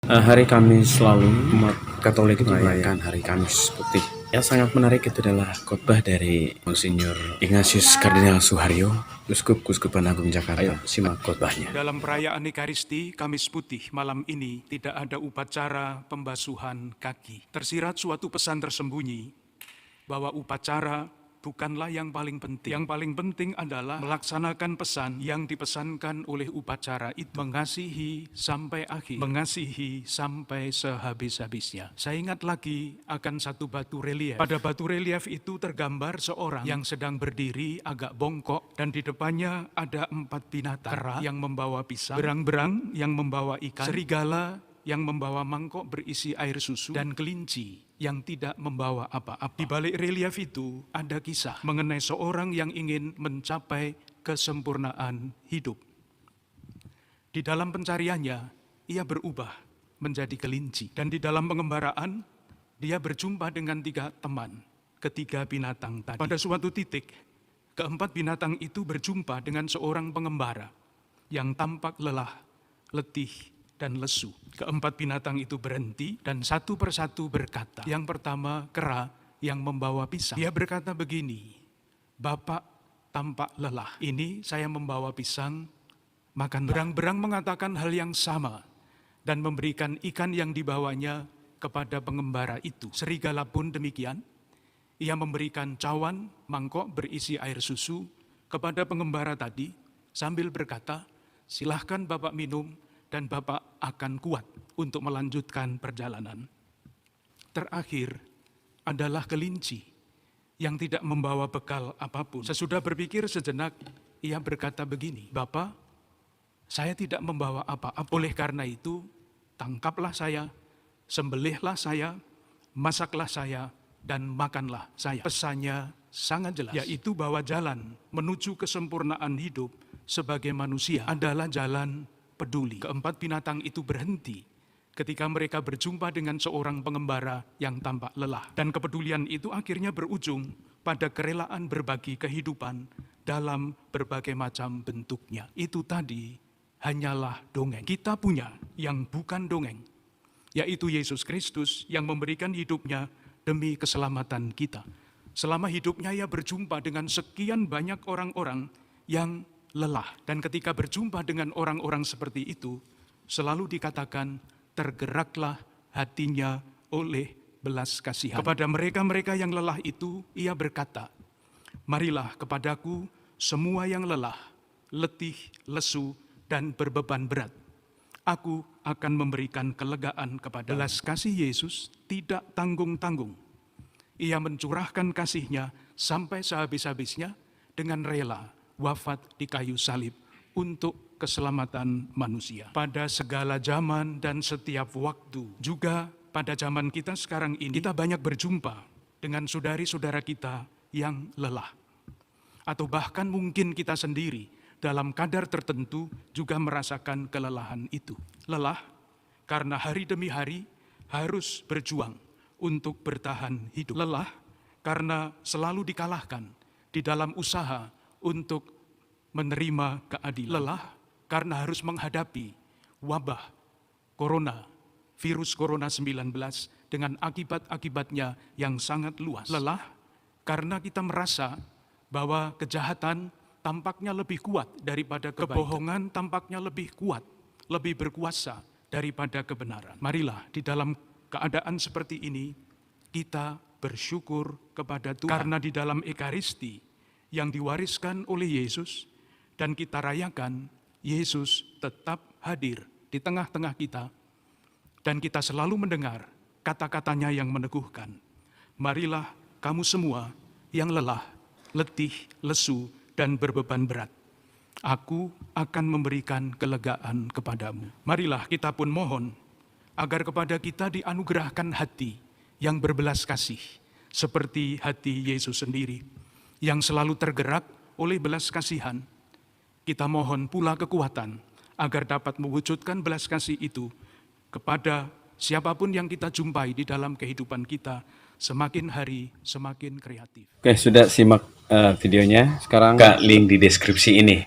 Hari Kamis lalu, umat Katolik merayakan Hari Kamis Putih. Yang sangat menarik itu adalah khotbah dari Monsinyur Ignatius Kardinal Suharyo, Uskup Kuskupan Agung Jakarta. Ayo simak khotbahnya. Dalam perayaan Ekaristi Kamis Putih malam ini tidak ada upacara pembasuhan kaki. Tersirat suatu pesan tersembunyi bahwa upacara bukanlah yang paling penting. Yang paling penting adalah melaksanakan pesan yang dipesankan oleh upacara itu. Mengasihi sampai akhir, mengasihi sampai sehabis-habisnya. Saya ingat lagi akan satu batu relief. Pada batu relief itu tergambar seorang yang sedang berdiri agak bongkok dan di depannya ada 4 binatang. Kera yang membawa pisang, berang-berang yang membawa ikan, serigala yang membawa mangkok berisi air susu, dan kelinci yang tidak membawa apa-apa. Di balik relief itu ada kisah mengenai seorang yang ingin mencapai kesempurnaan hidup. Di dalam pencariannya, ia berubah menjadi kelinci. Dan di dalam pengembaraan, dia berjumpa dengan 3 teman, ketiga binatang tadi. Pada suatu titik, keempat binatang itu berjumpa dengan seorang pengembara yang tampak lelah, letih, dan lesu. Keempat binatang itu berhenti dan satu persatu berkata. Yang pertama, kera yang membawa pisang. Dia berkata begini, "Bapak tampak lelah. Ini saya membawa pisang, makan." Berang-berang mengatakan hal yang sama dan memberikan ikan yang dibawanya kepada pengembara itu. Serigala pun demikian. Ia memberikan cawan, mangkok berisi air susu kepada pengembara tadi sambil berkata, "Silahkan Bapak minum dan Bapak akan kuat untuk melanjutkan perjalanan." Terakhir adalah kelinci yang tidak membawa bekal apapun. Sesudah berpikir sejenak, ia berkata begini, "Bapak, saya tidak membawa apa-apa. Oleh karena itu, tangkaplah saya, sembelihlah saya, masaklah saya, dan makanlah saya." Pesannya sangat jelas, yaitu bahwa jalan menuju kesempurnaan hidup sebagai manusia adalah jalan peduli. Keempat binatang itu berhenti ketika mereka berjumpa dengan seorang pengembara yang tampak lelah. Dan kepedulian itu akhirnya berujung pada kerelaan berbagi kehidupan dalam berbagai macam bentuknya. Itu tadi hanyalah dongeng. Kita punya yang bukan dongeng, yaitu Yesus Kristus yang memberikan hidupnya demi keselamatan kita. Selama hidupnya ia berjumpa dengan sekian banyak orang-orang yang lelah. Dan ketika berjumpa dengan orang-orang seperti itu, selalu dikatakan tergeraklah hatinya oleh belas kasihan. Kepada mereka-mereka yang lelah itu, ia berkata, "Marilah kepadaku semua yang lelah, letih, lesu, dan berbeban berat. Aku akan memberikan kelegaan kepada." Belas kasih Yesus tidak tanggung-tanggung. Ia mencurahkan kasihnya sampai sehabis-habisnya dengan rela wafat di kayu salib untuk keselamatan manusia. Pada segala zaman dan setiap waktu, juga pada zaman kita sekarang ini, kita banyak berjumpa dengan saudari-saudara kita yang lelah. Atau bahkan mungkin kita sendiri dalam kadar tertentu juga merasakan kelelahan itu. Lelah karena hari demi hari harus berjuang untuk bertahan hidup. Lelah karena selalu dikalahkan di dalam usaha untuk menerima keadilan. Lelah karena harus menghadapi wabah corona, virus corona 19 dengan akibat-akibatnya yang sangat luas. Lelah karena kita merasa bahwa kejahatan tampaknya lebih kuat daripada kebohongan, tampaknya lebih kuat, lebih berkuasa daripada kebenaran. Marilah di dalam keadaan seperti ini kita bersyukur kepada Tuhan, karena di dalam Ekaristi yang diwariskan oleh Yesus dan kita rayakan, Yesus tetap hadir di tengah-tengah kita dan kita selalu mendengar kata-katanya yang meneguhkan. "Marilah kamu semua yang lelah, letih, lesu, dan berbeban berat. Aku akan memberikan kelegaan kepadamu." Marilah kita pun mohon agar kepada kita dianugerahkan hati yang berbelas kasih seperti hati Yesus sendiri, yang selalu tergerak oleh belas kasihan. Kita mohon pula kekuatan agar dapat mewujudkan belas kasih itu kepada siapapun yang kita jumpai di dalam kehidupan kita, semakin hari semakin kreatif. Oke, sudah simak videonya. Sekarang Buka link di deskripsi ini.